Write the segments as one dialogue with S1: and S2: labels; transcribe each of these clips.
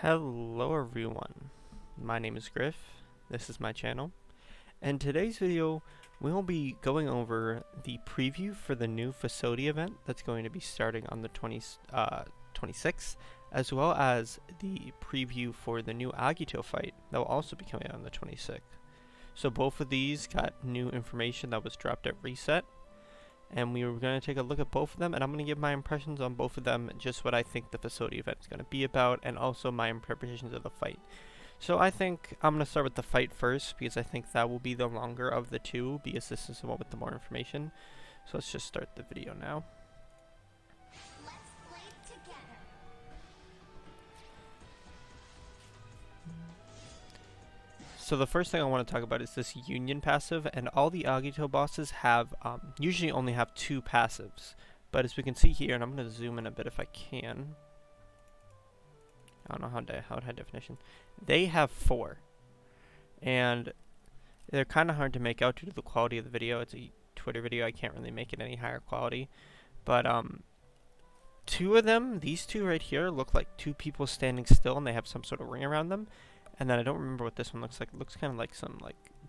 S1: Hello everyone, my name is Griff, this is my channel, and today's video we'll be going over the preview for the new facility event that's going to be starting on the 26th, as well as the preview for the new Agito fight that will also be coming out on the 26th. So both of these got new information that was dropped at reset, and we were going to take a look at both of them, and I'm going to give my impressions on both of them, just what I think the facility event is going to be about, and also my interpretations of the fight. So I think I'm going to start with the fight first, because I think that will be the longer of the two, because this is the one with the more information. So let's just start the video now. So the first thing I want to talk about is this union passive, and all the Agito bosses have usually only have 2 passives, but as we can see here, and I'm going to zoom in a bit if I can. I don't know how high definition. They have 4, and they're kind of hard to make out due to the quality of the video. It's a Twitter video. I can't really make it any higher quality, but 2 of them, these 2 right here, look like 2 people standing still, and they have some sort of ring around them. And then I don't remember what this one looks like. It looks kind of like some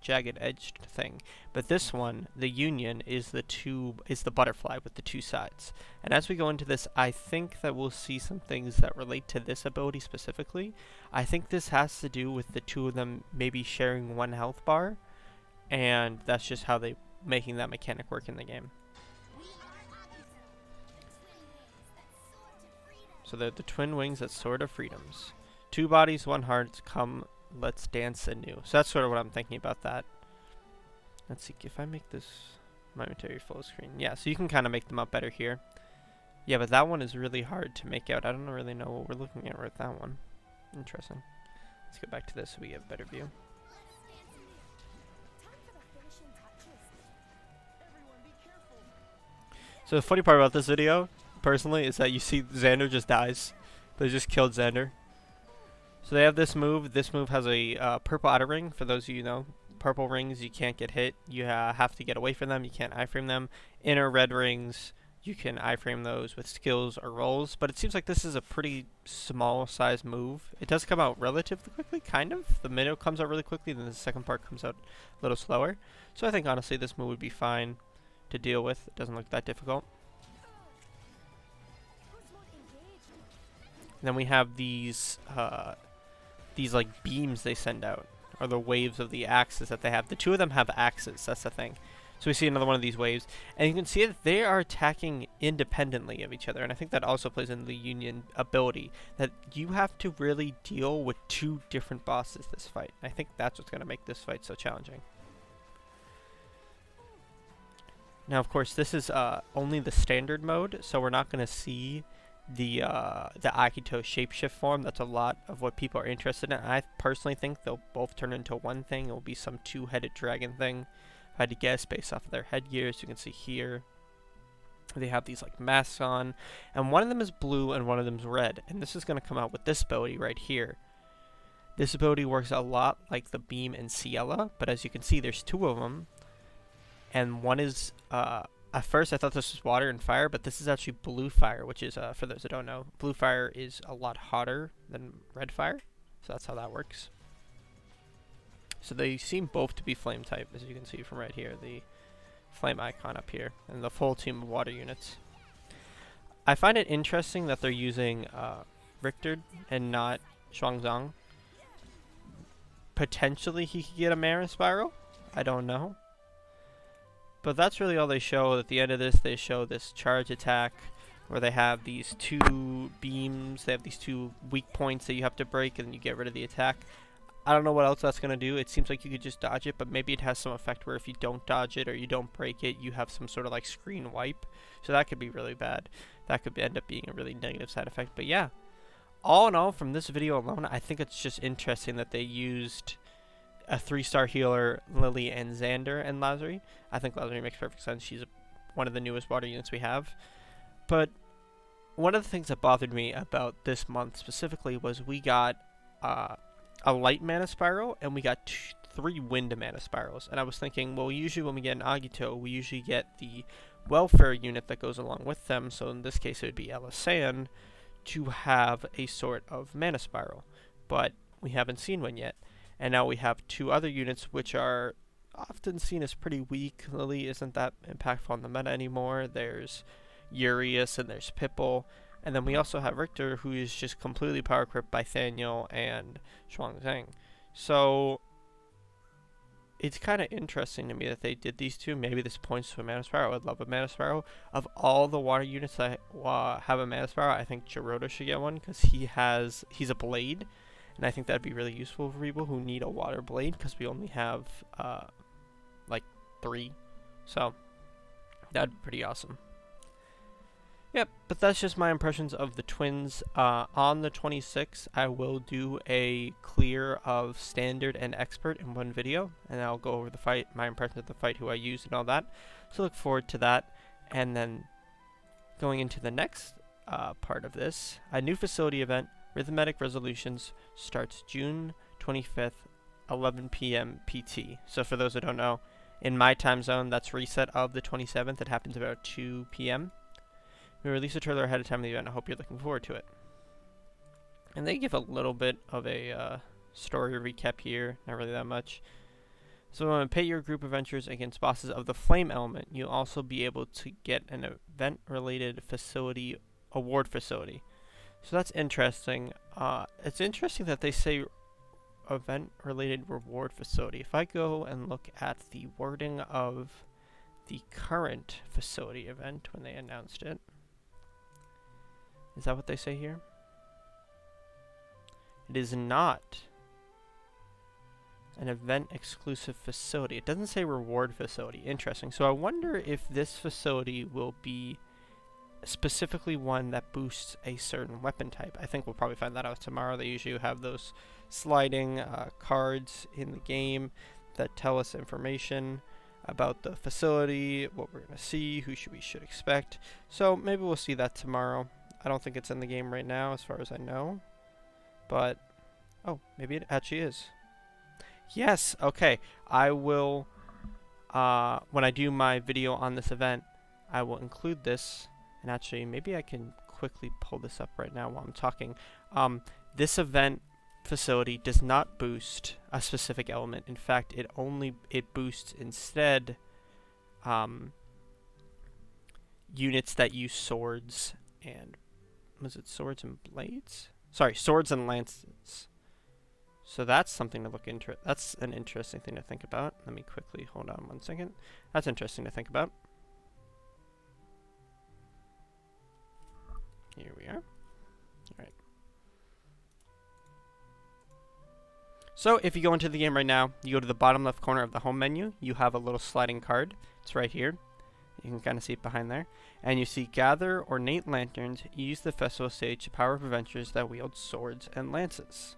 S1: jagged edged thing. But this one, the union, is the butterfly with the 2 sides. And as we go into this, I think that we'll see some things that relate to this ability specifically. I think this has to do with the 2 of them maybe sharing 1 health bar, and that's just how they making that mechanic work in the game. So they're the twin wings that soar to freedoms. 2 bodies, 1 heart, come, let's dance anew. So that's sort of what I'm thinking about that. Let's see, if I make this momentary full screen. Yeah, so you can kind of make them up better here. Yeah, but that one is really hard to make out. I don't really know what we're looking at with that one. Interesting. Let's go back to this so we get a better view. So the funny part about this video, personally, is that you see Xander just dies. They just killed Xander. So they have this move. This move has a purple outer ring. For those of you who know, purple rings, you can't get hit. You have to get away from them. You can't iframe them. Inner red rings, you can iframe those with skills or rolls. But it seems like this is a pretty small size move. It does come out relatively quickly, kind of. The middle comes out really quickly, then the second part comes out a little slower. So I think, honestly, this move would be fine to deal with. It doesn't look that difficult. And then we have these like beams they send out, or the waves of the axes that they have. The 2 of them have axes, that's the thing. So we see another one of these waves, and you can see that they are attacking independently of each other, and I think that also plays into the union ability, that you have to really deal with 2 different bosses this fight. I think that's what's going to make this fight so challenging. Now, of course, this is only the standard mode, so we're not going to see the Agito shapeshift form. That's a lot of what people are interested in. I personally think they'll both turn into one thing. It will be some 2-headed dragon thing. I had to guess based off of their headgear. So you can see here they have these like masks on, and one of them is blue and one of them is red, and this is going to come out with this ability right here. This ability works a lot like the beam in Ciela, but as you can see, there's 2 of them, and one is at first I thought this was water and fire, but this is actually blue fire, which is, for those that don't know, blue fire is a lot hotter than red fire. So that's how that works. So they seem both to be flame type, as you can see from right here, the flame icon up here, and the full team of water units. I find it interesting that they're using Richter and not Xuanzang. Potentially he could get a Mara Spiral. I don't know. But that's really all they show. At the end of this, they show this charge attack where they have these 2 beams. They have these 2 weak points that you have to break, and then you get rid of the attack. I don't know what else that's going to do. It seems like you could just dodge it, but maybe it has some effect where if you don't dodge it or you don't break it, you have some sort of like screen wipe. So that could be really bad. That could end up being a really negative side effect. But yeah, all in all, from this video alone, I think it's just interesting that they used a 3-star healer, Lily, and Xander, and Lazari. I think Lazari makes perfect sense. She's one of the newest water units we have. But one of the things that bothered me about this month specifically was we got a light mana spiral, and we got 3 wind mana spirals. And I was thinking, well, usually when we get an Agito, we usually get the welfare unit that goes along with them. So in this case, it would be Elisan to have a sort of mana spiral, but we haven't seen one yet. And now we have two other units which are often seen as pretty weak. Lily isn't that impactful on the meta anymore. There's Urius and there's Pipple. And then we also have Richter, who is just completely power crept by Thaniel and Zhuangzhang. So it's kind of interesting to me that they did these two. Maybe this points to a mana spiral. I would love a mana spiral. Of all the water units that have a mana spiral, I think Gerudo should get one because he's a blade. And I think that'd be really useful for people who need a water blade because we only have like 3. So that'd be pretty awesome. Yep, but that's just my impressions of the twins. On the 26th, I will do a clear of standard and expert in one video, and I'll go over the fight, my impressions of the fight, who I used, and all that. So look forward to that. And then going into the next part of this, a new facility event, Rhythmic Resolutions, starts June 25th, 11 p.m. PT. So for those who don't know, in my time zone, that's reset of the 27th. It happens about 2 p.m. We release a trailer ahead of time of the event. I hope you're looking forward to it. And they give a little bit of a story recap here, not really that much. So when pay your group adventures against bosses of the flame element, you'll also be able to get an event-related facility, award facility. So that's interesting. It's interesting that they say event-related reward facility. If I go and look at the wording of the current facility event when they announced it, is that what they say here? It is not an event-exclusive facility. It doesn't say reward facility. Interesting. So I wonder if this facility will be specifically one that boosts a certain weapon type. I think we'll probably find that out tomorrow. They usually have those sliding cards in the game that tell us information about the facility, what we're going to see, who we should expect. So maybe we'll see that tomorrow. I don't think it's in the game right now as far as I know. But, oh, maybe it actually is. Yes, okay. I will, when I do my video on this event, I will include this. And actually, maybe I can quickly pull this up right now while I'm talking. This event facility does not boost a specific element. In fact, it boosts instead units that use swords and was it swords and blades? Sorry, swords and lances. So that's something to look into. That's an interesting thing to think about. Let me quickly hold on 1 second. That's interesting to think about. Here we are. All right. So if you go into the game right now, you go to the bottom left corner of the home menu, you have a little sliding card. It's right here. You can kind of see it behind there. And you see gather ornate lanterns, use the festival stage to power up adventurers that wield swords and lances.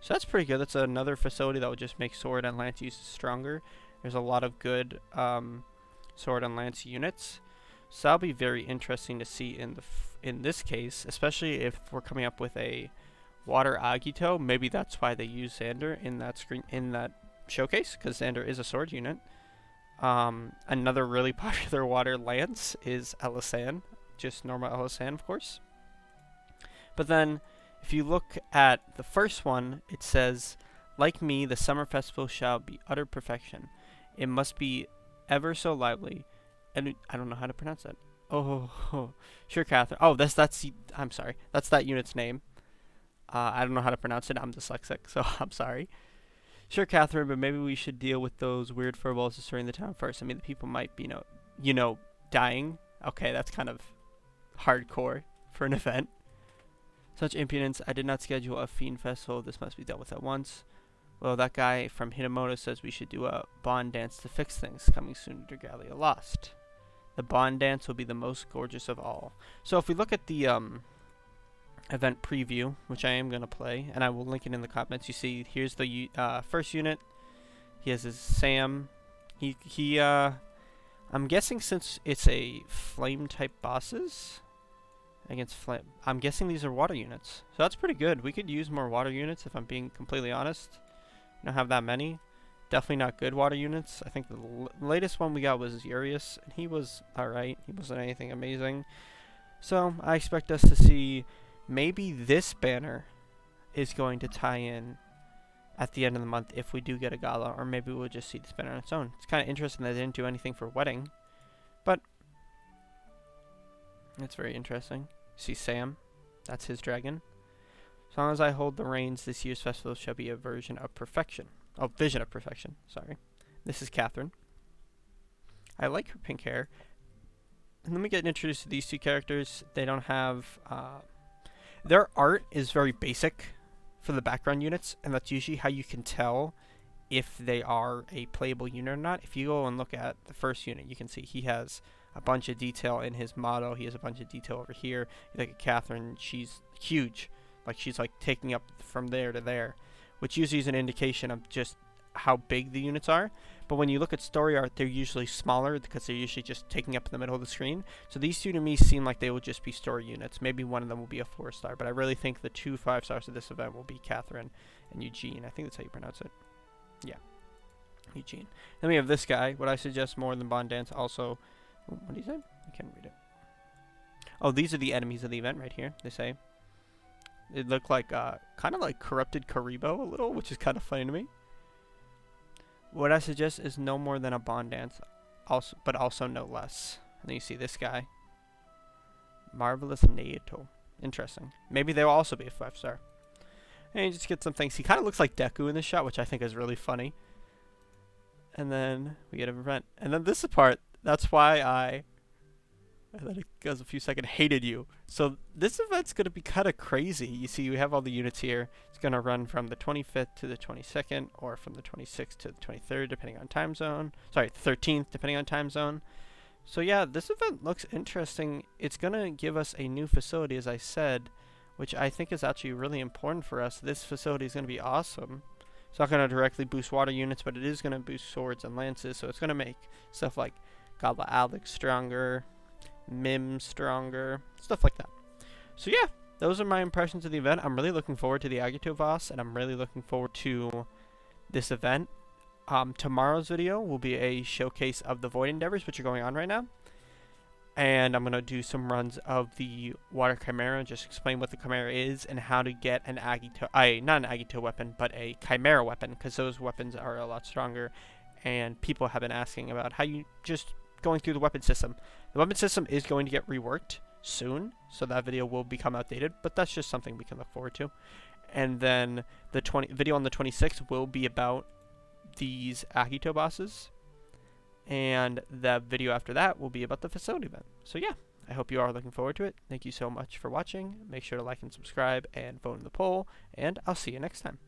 S1: So that's pretty good. That's another facility that will just make sword and lance uses stronger. There's a lot of good sword and lance units. So that'll be very interesting to see in this case, especially if we're coming up with a water Agito. Maybe that's why they use Xander in that showcase, because Xander is a sword unit. Another really popular water lance is Elisan, just normal Elisan, of course. But then, if you look at the first one, it says, like me, the summer festival shall be utter perfection. It must be ever so lively. And I don't know how to pronounce that. Oh, sure, Catherine. Oh, I'm sorry. That's that unit's name. I don't know how to pronounce it. I'm dyslexic, so I'm sorry. Sure, Catherine, but maybe we should deal with those weird furballs destroying the town first. I mean, the people might be, dying. Okay, that's kind of hardcore for an event. Such impudence. I did not schedule a fiend festival. This must be dealt with at once. Well, that guy from Hinamoto says we should do a bond dance to fix things. Coming soon to Draglia Lost. The bond dance will be the most gorgeous of all. So if we look at the event preview, which I am going to play, and I will link it in the comments, you see here's the first unit. He has his Sam. I'm guessing since it's a flame type bosses against flame, I'm guessing these are water units. So that's pretty good. We could use more water units if I'm being completely honest. I don't have that many. Definitely not good water units. I think the latest one we got was Urius, and he was alright. He wasn't anything amazing. So I expect us to see maybe this banner is going to tie in at the end of the month if we do get a gala, or maybe we'll just see this banner on its own. It's kind of interesting that they didn't do anything for wedding, but it's very interesting. See Sam, that's his dragon. As long as I hold the reins, this year's festival shall be a version of perfection. Oh, vision of perfection, sorry. This is Catherine. I like her pink hair. And then we get introduced to these two characters. They don't have, their art is very basic for the background units, and that's usually how you can tell if they are a playable unit or not. If you go and look at the first unit, you can see he has a bunch of detail in his motto. He has a bunch of detail over here. You look at Catherine, she's huge. Like, she's like taking up from there to there, which usually is an indication of just how big the units are. But when you look at story art, they're usually smaller because they're usually just taking up the middle of the screen. So these two to me seem like they will just be story units. Maybe one of them will be a 4-star, but I really think the 2 5-stars of this event will be Catherine and Eugene. I think that's how you pronounce it. Yeah, Eugene. Then we have this guy. Would I suggest more than Bond Dance? Also, what did he say? I can't read it. Oh, these are the enemies of the event right here, they say. It looked like, kind of like corrupted Karibo a little, which is kind of funny to me. What I suggest is no more than a Bond Dance, but also no less. And then you see this guy. Marvelous Naito. Interesting. Maybe they'll also be a 5-star. And you just get some things. He kind of looks like Deku in this shot, which I think is really funny. And then we get an event. And then this part, that's why and then it goes a few seconds, hated you. So this event's going to be kind of crazy. You see, we have all the units here. It's going to run from the 25th to the 22nd, or from the 26th to the 23rd, depending on time zone. Sorry, 13th, depending on time zone. So yeah, this event looks interesting. It's going to give us a new facility, as I said, which I think is actually really important for us. This facility is going to be awesome. It's not going to directly boost water units, but it is going to boost swords and lances. So it's going to make stuff like Gala Alex stronger, Mim stronger, stuff like that. So yeah, those are my impressions of the event. I'm really looking forward to the Agito Voss, and I'm really looking forward to this event. Tomorrow's video will be a showcase of the Void Endeavors, which are going on right now. And I'm going to do some runs of the Water Chimera, just explain what the Chimera is and how to get an Agito, not an Agito weapon, but a Chimera weapon, because those weapons are a lot stronger. And people have been asking about how you just going through the weapon system. The weapon system is going to get reworked soon, so that video will become outdated, but that's just something we can look forward to. And then the video on the 26th will be about these Agito bosses, and the video after that will be about the facility event. So yeah, I hope you are looking forward to it. Thank you so much for watching. Make sure to like and subscribe and vote in the poll, and I'll see you next time.